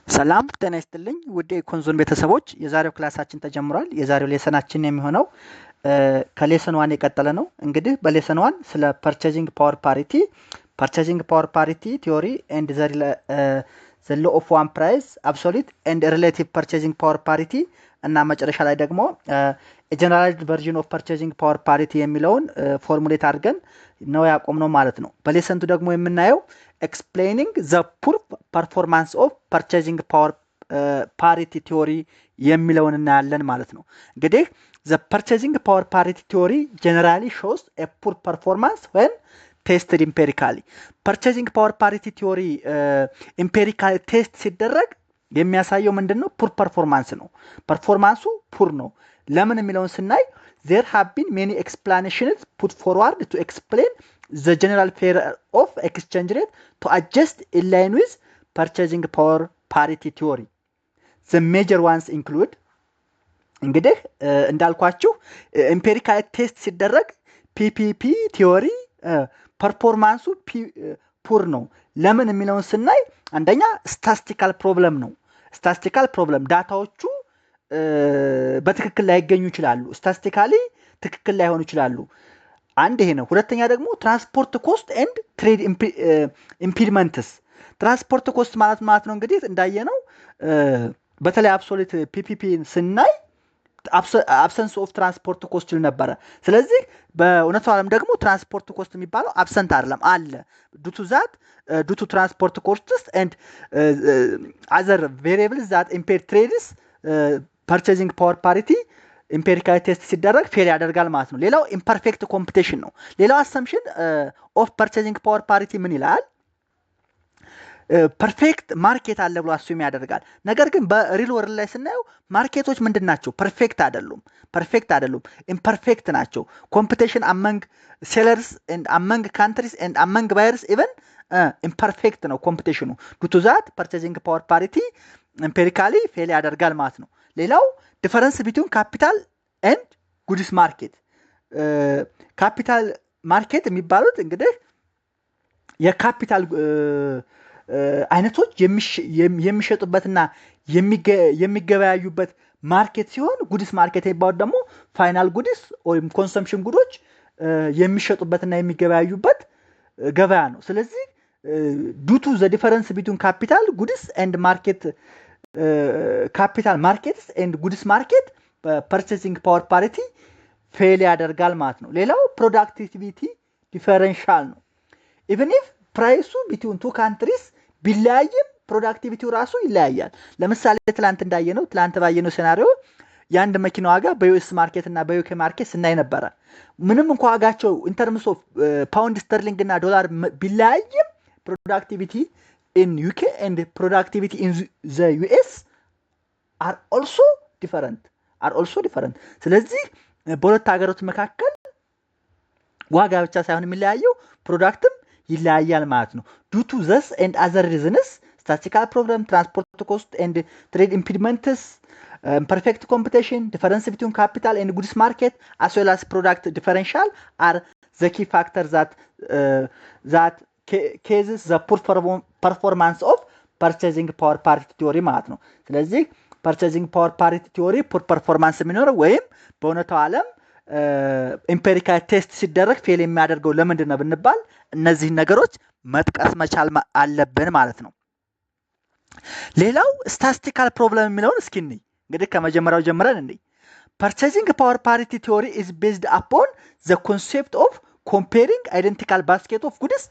ሰላም ጤና ይስጥልኝ ውድ የኮንዞን ቤተሰቦች የዛሬው ክላሳችን ተጀምሯል። የዛሬው ሌሰናችን የሚሆነው ከሌሰን 1 የቀጠለ ነው። እንግዲህ በሌሰን 1 ስለ ፐርቼዚንግ ፓወር ፓሪቲ ቲዮሪ ኤንድ ዘ ሎ ኦፍ ዋን ፕራይስ አብሶሉት ኤንድ ሪሌቲቭ ፐርቼዚንግ ፓወር ፓሪቲ እና መጨረሻ ላይ ደግሞ ጀነራላይዝድ ቨርዥን ኦፍ ፐርቼዚንግ ፓወር ፓሪቲ የሚለውን ፎርሙሌት አድርገን ነው ያቆምነው ማለት ነው። በሌሰንቱ ደግሞ የምናየው explaining the poor performance of purchasing power parity theory የሚለውን እናያለን ማለት ነው። እንግዲህ the purchasing power parity theory generally shows a poor performance when tested empirically. purchasing power parity theory empirically test ሲደረግ የሚያሳየው ምንድነው? ፑር ፐርፎርማንስ ነው። ፐርፎርማንሱ ፑር ነው። ለምን የሚለውን ስናይ there have been many explanations put forward to explain the general failure of exchange rate to adjust in line with purchasing power parity theory. The major ones include እንግዲህ እንዳልኳችሁ ኤምፒሪካል ቴስት ሲደረግ ፒፒፒ ቲዮሪ ፐርፎርማንሱ ፑር ነው። ለምን የሚለውን ስናይ አንደኛ ስታቲስቲካል ፕሮብለም ነው። ስታቲስቲካል ፕሮብለም ዳታዎቹ በትክክል ላይገኙ ይችላሉ። ስታቲስቲካሊ ትክክል ላይሆኑ ይችላሉ። አንድ ይሄ ነው። ሁለተኛ ደግሞ ትራንስፖርት ኮስት ኤንድ ትሬድ ኢምፒድመንትስ። ትራንስፖርት ኮስት ማለት ነው እንግዲህ እንዳየነው በተለይ አብሶሉት ፒፒፒን ስናይ አብሰንስ ኦፍ ትራንስፖርት ኮስት ይል ነበረ። ስለዚህ በእውነቱ ዓለም ደግሞ ትራንስፖርት ኮስት የሚባለው አብሰንት አይደለም አለ። ዱ ቱ ትራንስፖርት ኮስትስ ኤንድ አዘር ቬሪየብልስ ዛት ኢምፔር ትሬድስ ፐርቼዚንግ ፓወር ፓሪቲ ኢምፔሪካል ቴስት ሲደረግ ፌል ያደርጋል ማለት ነው። ሌላው ኢምፐርፌክት ኮምፒቲሽን ነው። ሌላው አሰምሽን ኦፍ ፐርቼዚንግ ፓወር ፓሪቲ ምን ይላል? ፐርፌክት ማርኬት አለ ብሎ አስዩም ያደርጋል። ነገር ግን በሪል ወርልድ ላይ ስናየው ማርኬቶች ምንድን ናቸው? ፐርፌክት አይደሉም፣ ኢምፐርፌክት ናቸው። ኮምፒቲሽን አመንግ ሴለርስ ኤንድ አመንግ ካንትሪስ ኤንድ አመንግ ባየርስ ኢቨን ኢምፐርፌክት ነው ኮምፒቲሽኑ። ዱ ቱ ዛት ፐርቼዚንግ ፓወር ፓሪቲ ኢምፔሪካሊ ፌል ያደርጋል ማለት ነው። ሌላው ዲፈረንስ ቢትዊን ካፒታል ኤንድ ጉድስ ማርኬት። ካፒታል ማርኬት የሚባሉት እንግዲህ የካፒታል አይነቶች የሚሸጡበትና የሚገበያዩበት ማርኬት ሲሆን ጉድስ ማርኬት የሚባሉት ደግሞ ፋይናል ጉድስ ወይም ኮንሰምፕሽን ጉዶች የሚሸጡበትና የሚገበያዩበት ገበያ ነው። ስለዚህ ዱ ቱ ዘ ዲፈረንስ ቢትዊን ካፒታል ጉድስ ኤንድ ማርኬት ካፒታል ማርኬትስ ኤንድ ጉድስ ማርኬት ፐርቼሲንግ ፓወር ፓሪቲ ፌል ያደርጋል ማለት ነው። ሌላው ፕሮዳክቲቪቲ ዲፈረንሻል ነው። ኢቨን ኢፍ ፕራይሱ ቢትዊን ቱ ካንትሪስ ቢለያይም ፕሮዳክቲቪቲው ራሱ ይለያያል። ለምሳሌ ትላንት ባየነው ሴናሪዮ የአንድ መኪና ዋጋ በዩኤስ ማርኬት እና በዩኬ ማርኬት ስናይ ነበረ። ምንም እንኳ ዋጋቸው ኢንተርምስ ኦፍ ፓውንድ ስተርሊንግ እና ዶላር ቢለያይም ፕሮዳክቲቪቲ in UK and productivity in the US are also different. ስለዚህ በሁለት ሀገሮች መካከል ዋጋ ብቻ ሳይሆን የሚለያየው ፕሮዳክትም ይለያያል ማለት ነው። due to this and other reasons statistical problem, transport cost and trade impediments, perfect competition, difference between capital and goods market as well as product differential are the key factors that cases the poor performance of purchasing power parity theory ማለት ነው። ስለዚህ purchasing power parity theory poor performance የሚኖረው ወይም በእውነታው ዓለም ኢምፔሪካል ቴስት ሲደረግ ፌል የሚያደርገው ለምንድን ነው ብንባል እነዚህ ነገሮች መጥቀስ መቻል አለብን ማለት ነው። ሌላው ስታቲስቲካል ፕሮብለም የሚለውን እስኪ እንይ። እንግዲህ ከመጀመሪያው ጀምረን እንይ። purchasing power parity theory is based upon the concept of comparing identical basket of goods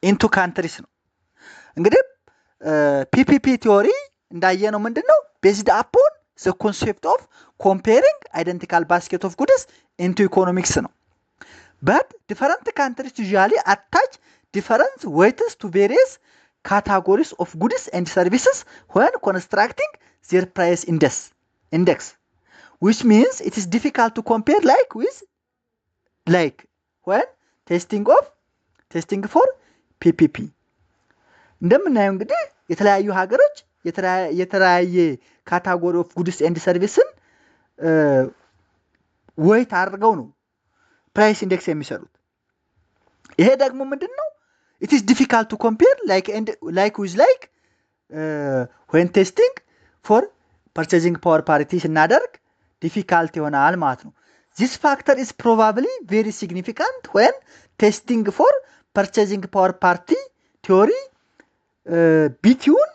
ኢንቱ ካንትሪስ ነው። እንግዲህ ፒፒፒ ቲዮሪ እንዳየነው ምንድነው? ቤዝድ አፖን ዘ ኮንሴፕት ኦፍ ኮምፔሪንግ አይደንቲካል ባስኬት ኦፍ ጉድስ ኢንቱ ኢኮኖሚክስ ነው። በት ዲፈረንት ካንትሪስ ዩዥዋሊ አታች ዲፈረንት ዌይትስ ቱ ቬሪየስ ካታጎሪስ ኦፍ ጉድስ ኤንድ ሰርቪስስ when constructing their price index which means it is difficult to compare like with like when testing for ፒፒፒ። እንደምናየው እንግዲህ የተለያዩ ሀገሮች የተለያየ ካታጎሪ ኦፍ ጉድስ ኤንድ ሰርቪስን ዌይት አድርገው ነው ፕራይስ ኢንዴክስ የሚሰሩት። ይሄ ደግሞ ምንድነው? it is difficult to compare like with like when testing for purchasing power parity ስናደርግ difficult ይሆናል ማለት ነው። This factor is probably very significant when testing for purchasing power parity theory between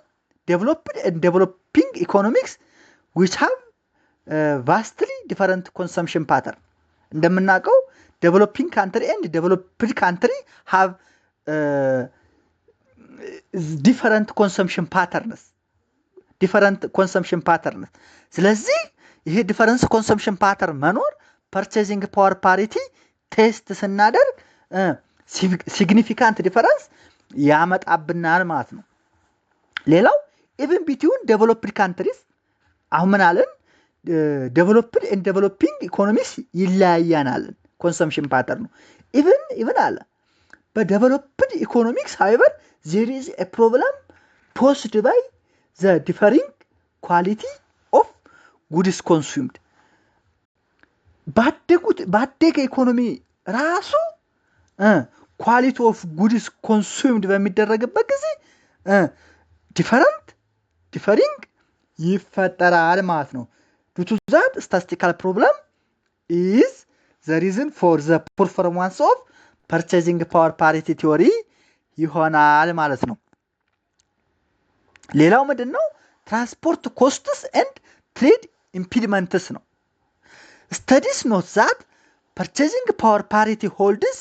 developed and developing economics which have vastly different consumption pattern. እንደምናውቀው developing country and developed country have different consumption patterns. ስለዚህ ይሄ different consumption pattern መኖር purchasing power parity test ስናደርግ significant difference ያመጣብናል ማለት ነው። ሌላው even between developed countries አሁን ምን አለን developed and developing economies ይለያያናል consumption pattern ነው። even አለ but developed economics however there is a problem posed by the differing quality of goods consumed. ባደገ ኢኮኖሚ ራሱ quality of goods consumed በሚደረግበት ጊዜ differing ይፈጠራል ማለት ነው። due to that statistical problem is the reason for the performance of purchasing power parity theory ይሆናል ማለት ነው። ሌላው ምንድነው transport costs and trade impediments ነው። Studies note that purchasing power parity holds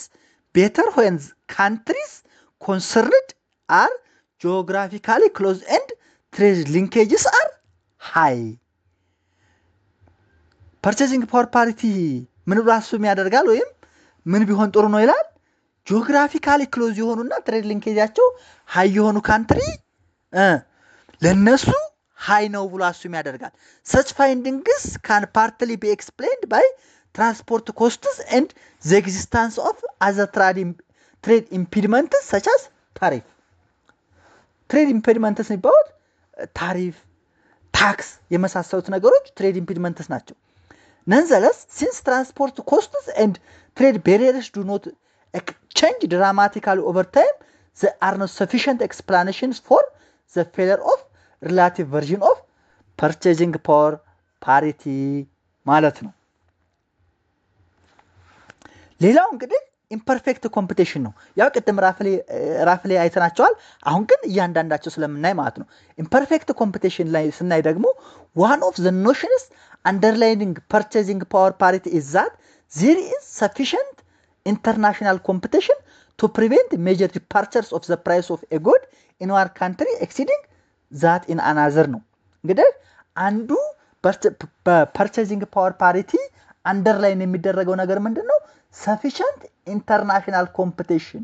better when countries concerned are geographically close and trade linkages are high. Purchasing power parity ምን ራሱ የሚያደርጋል ወይም ምን ቢሆን ጥሩ ነው ይላል geographically close የሆኑና trade linkageያቸው high የሆኑ country ለነሱ high ነው ብሎ አሱም ያደርጋል። Such findings can partly be explained by transport costs and the existence of other trade impediments such as tariff. Trade impediments about tariff, tax የመሳሰሉት ነገሮች trade impediments ናቸው። Nonetheless, since transport costs and trade barriers do not change dramatically over time, there are no sufficient explanations for the failure of relative version of purchasing power parity ማለት ነው። ሌላው እንግዲህ imperfect competition ነው። ያው ቅድም ራፍሌ አይተናቸዋል። አሁን ግን እያንዳንዳቸው ስለምናይ ማለት ነው። imperfect competition ላይ ስናይ ደግሞ one of the notions underlying purchasing power parity is that there is sufficient international competition to prevent major departures of the price of a good in one country exceeding that in another ነው። እንግዲህ አንዱ purchasing power parity underline የሚደረገው ነገር ምንድነው? Sufficient international competition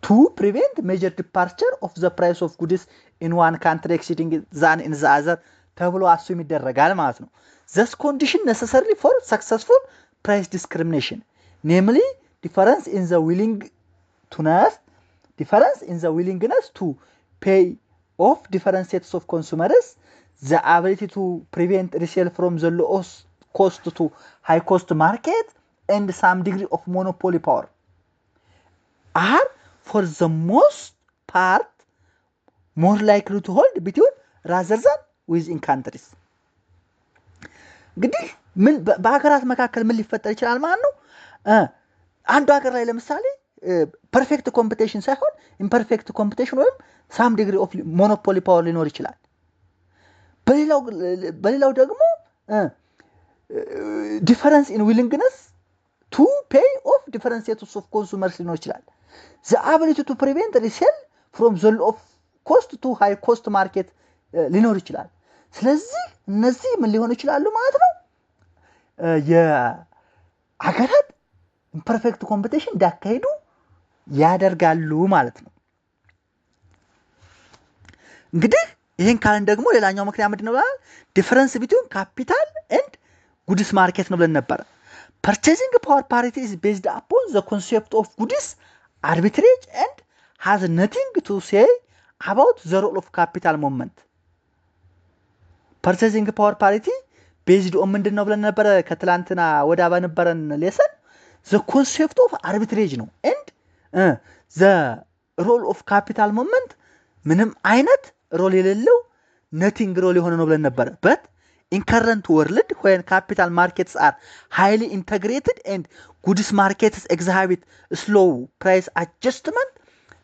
to prevent major departure of the price of goods in one country exceeding than in the other ተብሎ አሱም ይደረጋል ማለት ነው። This condition necessary for successful price discrimination, namely difference in the willingness to pay of different sets of consumers, the ability to prevent resale from the lowest cost to high cost market, and some degree of monopoly power are for the most part more likely to hold between rather than within countries. እንግዲህ ምን በአገራት መካከል ምን ሊፈጠር ይችላል ማለት ነው? አንዱ ሀገር ላይ ለምሳሌ ፐርፌክት ኮምፒቲሽን ሳይሆን ኢምፐርፌክት ኮምፒቲሽን ወይም some degree of monopoly power ሊኖር ይችላል። በሌላው ደግሞ difference in willingness to pay of different sets of consumers ሊኖር ይችላል። the ability to prevent resale from the low cost to high cost market ሊኖር ይችላል። ስለዚህ እነዚህ ምን ሊሆኑ ይችላሉ ማለት ነው? የአገራት imperfect competition እንዳካሄዱ ያደርጋሉ ማለት ነው። እንግዲህ ይሄን ካልን ደግሞ ሌላኛው ምክንያት ምንድነው? difference between capital and goods market ነው ብለን ነበር። Purchasing power parity is based upon the concept of goods arbitrage and has nothing to say about the role of capital movement. Purchasing power parity based on ምንድነው ብለን ነበር ከትላንትና ወዳ ባነበረን ሌሰን the concept of arbitrage ነው and the role of capital movement ምንም አይነት ሮል የሌለው ነቲንግ ሮል የሆነ ነው ብለን ነበረ በት in current world when capital markets are highly integrated and goods markets exhibit slow price adjustment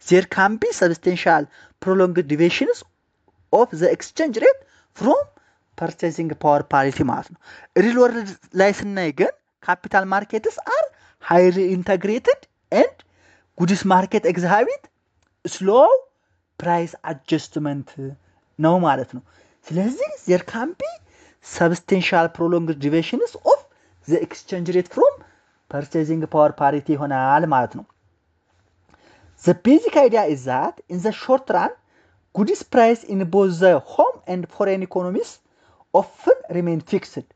there can be substantial prolonged deviations of the exchange rate from purchasing power parity ማለት ነው real world ላይ ስናይ ግን capital markets are highly integrated and goods market exhibit slow price adjustment ነው ማለት ነው ስለዚህ there can be substantial prolonged deviations of the exchange rate from purchasing power parity ይሆናል ማለት ነው the basic idea is that in the short run goods price in both the home and foreign economies often remain fixed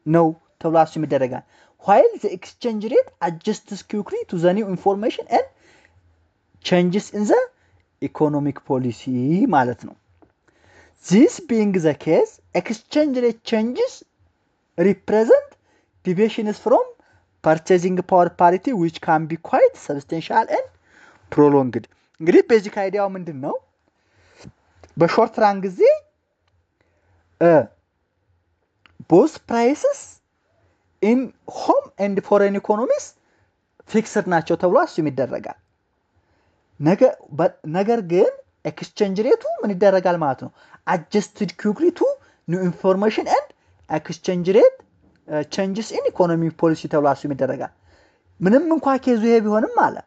ነው ተብሎ አስዩም ይደረጋል while the exchange rate adjusts quickly to the new information and changes in the economic policy ማለት ነው this being the case exchange rate changes represent deviations from purchasing power parity which can be quite substantial and prolonged እንግዲህ ቤዚክ አይዲያው ምንድነው በሾርት ራን ጊዜ both prices in home and foreign economies fixed ናቸው ተብሎ አስዩም ይደረጋል ነገር ግን exchange rate ምን ይደረጋል ማለት ነው adjusted quickly to new information and exchange rate changes in economic policy ተብሎ አስዩም ይደረጋል ምንም እንኳን ኬዙ ይሄ ቢሆንም ማለት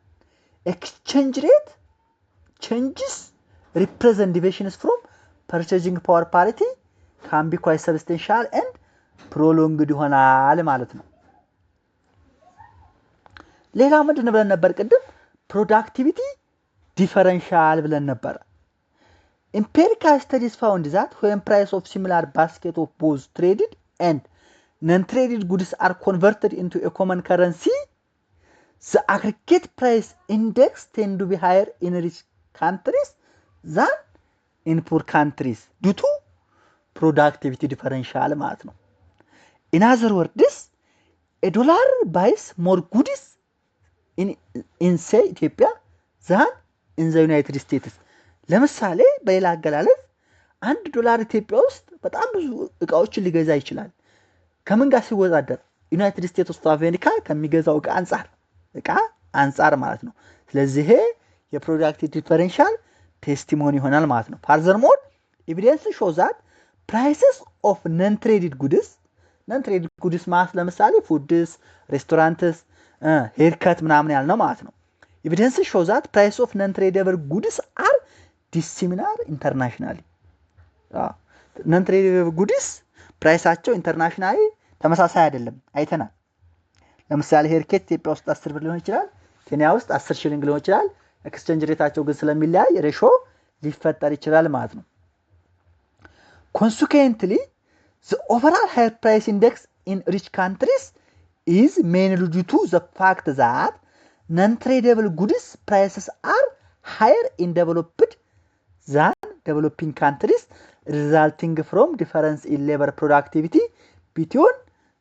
exchange rate changes represent deviations from purchasing power parity can be quite substantial and prolonged ይሆናል ማለት ነው ሌላው ምንድነው ብለን ነበር ቅድም productivity differential ብለን ነበር empirical studies found that when price of similar basket of both traded and non-traded goods are converted into a common currency the aggregate price index tend to be higher in rich countries than in poor countries due to productivity differential ማለት ነው in other words a dollar buys more goods in say Ethiopia than in the United States ለምሳሌ በሌላ አገላለጽ $1 ኢትዮጵያ ውስጥ በጣም ብዙ እቃዎችን ሊገዛ ይችላል ከምን ጋር ሲወዳደር ዩናይትድ ስቴትስ ኦፍ አሜሪካ ከሚገዛው እቃ አንፃር ማለት ነው ስለዚህ የፕሮዳክቲቪቲ ዲፈረንሻል ቴስቲሞኒ ይሆናል ማለት ነው furthermore evidence shows that prices of non-traded goods ማለት ለምሳሌ ፉድስ ሬስቶራንትስ ሄርካት ምናምን ያልነው ማለት ነው evidence shows that price of non-tradable goods are dissimilar internationally non-tradable goods ፕራይሳቸው ኢንተርናሽናሊ ተመሳሳይ አይደለም አይተናል ለምሳሌ ሄርኬት ኢትዮጵያ ውስጥ 10 ብር ሊሆን ይችላል ኬንያ ውስጥ 10 ሺሊንግ ሊሆን ይችላል ኤክስቼንጅ ሬታቸው ግን ስለሚለያይ ሬሾ ሊፈጠር ይችላል ማለት ነው consequently the overall higher price index in rich countries is mainly due to the fact that non-tradable goods prices are higher in developed than developing countries resulting from difference in labor productivity between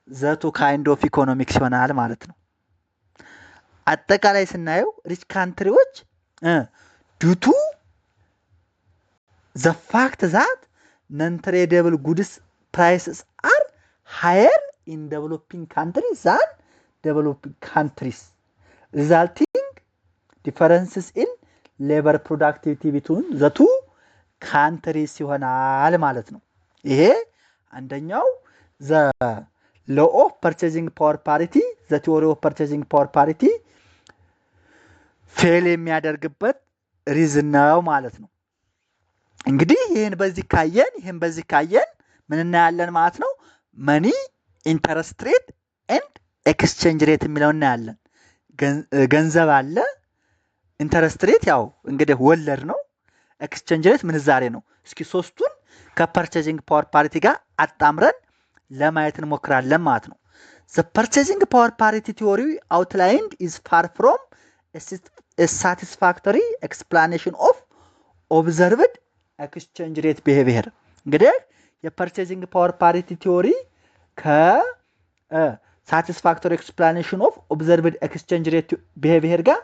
the two kind of economics ይሆናል ማለት ነው አጠቃላይ ስናየው ሪች ካንትሪዎች due to the fact that non-tradable goods prices are higher in developing countries than developing countries resulting differences in labor productivity between the two countries ይሆናል ማለት ነው ይሄ አንደኛው the law of purchasing power parity the theory of purchasing power parity ፌል የሚያደርግበት ሪዝን ነው ማለት ነው እንግዲህ ይሄን በዚህ ካየን ምን እናያለን ማለት ነው መኒ ኢንተረስት ሬት ኤንድ ኤክስቼንጅ ሬት የሚለው እናያለን ገንዘብ አለ ኢንተረስት ሬት ያው እንግዲህ ወለድ ነው ኤክስቼንጅ ሬት ምንዛሬ ነው እስኪ ሶስቱን ከፐርቼዚንግ ፓወር ፓሪቲ ጋር አጣምረን ለማየት እንሞክራለን ማለት ነው the purchasing power parity theory outlined is far from a satisfactory explanation of observed exchange rate behavior እንግዲህ የፐርቼዚንግ ፓወር ፓሪቲ ቲዮሪ ከሳቲስፋክቶሪ ኤክስፕላኔሽን ኦፍ ኦብዘርቭድ ኤክስቼንጅ ሬት ቢሄቪየር ጋር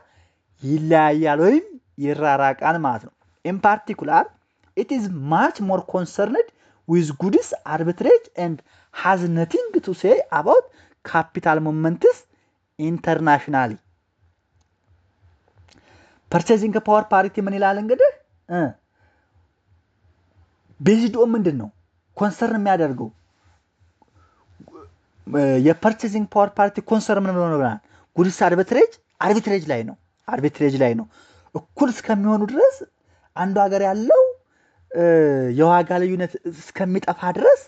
ይለያያል ወይም ይራራቃል ማለት ነው in particular it is much more concerned with goods arbitrage and has nothing to say about capital movements internationally. purchasing power parity ምን ይላል እንግዲህ ቤዝድ ኦን ምንድን ነው ኮንሰርን የሚያደርገው የፐርቼዚንግ ፓወር ፓሪቲ ኮንሰርን ምን ነው ብለናል ጉድስ አርቢትሬጅ ላይ ነው እኩል እስከሚሆኑ ድረስ አንዱ ሀገር ያለው የዋጋ ልዩነት እስከሚጠፋ ድረስ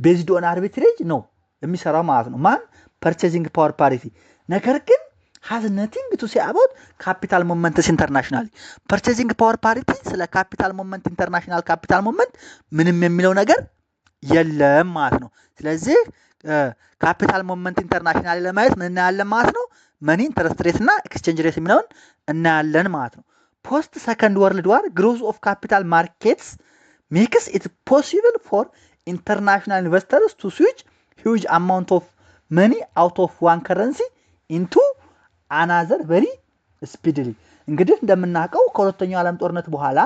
ቤዝድ ኦን አርቢትሬጅ ነው የሚሰራው ማለት ነው ማን purchasing power parity ነገር ግን has nothing to say about capital movements internationally purchasing power parity ስለ capital movement international capital movement ምንም የሚለው ነገር የለም ማለት ነው ስለዚህ capital movement international ለማየት ምን እናያለን ማለት ነው money interest rate እና exchange rate የሚለውን እናያለን ማለት ነው post second world war growth of capital markets makes it possible for international investors to switch huge amount of money out of one currency into another very speedily እንግዲህ እንደምናውቀው ከሁለተኛው ዓለም ጦርነት በኋላ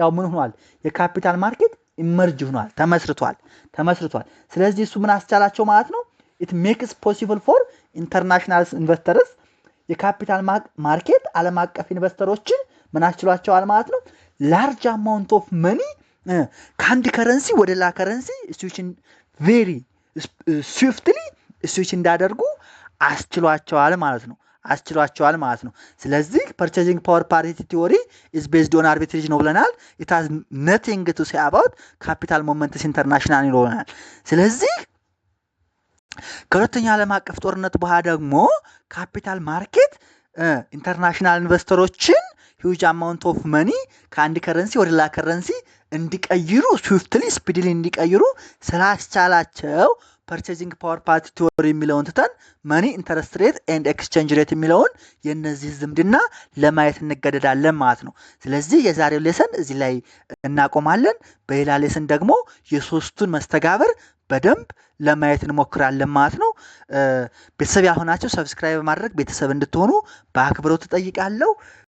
ያው ምን ሆኗል የካፒታል ማርኬት ኢመርጅ ሆኗል ተመስርቷል ስለዚህ እሱ ምን አስቻላቸው ማለት ነው it makes possible for international investors የካፒታል ማርኬት ዓለም አቀፍ ኢንቨስተሮችን ምን አስችሏቸዋል ማለት ነው large amount of money ከአንድ ከረንሲ ወደ ሌላ ከረንሲ switching very swiftly switch እንዳደርጉ አስችሏቸዋል ማለት ነው ስለዚህ purchasing power parity theory is based on arbitrage ነው ብለናል it has nothing to say about capital movements international ነው ብለናል ስለዚህ ከሁለተኛው ዓለም አቀፍ ጦርነት በኋላ ደግሞ ካፒታል ማርኬት ኢንተርናሽናል ኢንቨስተሮችን huge amount of money ከአንድ ከረንሲ ወደ ሌላ ከረንሲ እንዲቀይሩ swiftly speedily እንዲቀይሩ ስላስቻላቸው purchasing power parity theory የሚለውን ትተን money interest rate and exchange rate የሚለውን የነዚህ ዝምድና ለማየት እንገደዳለን ማለት ነው ስለዚህ የዛሬው ሌሰን እዚህ ላይ እናቆማለን በሌላ ሌሰን ደግሞ የሶስቱን መስተጋብር በደንብ ለማየት እንሞክራለን ማለት ነው ቤተሰብ ያልሆናችሁ ሰብስክራይብ ማድረግ ቤተሰብ እንድትሆኑ በአክብሮት ተጠይቃለሁ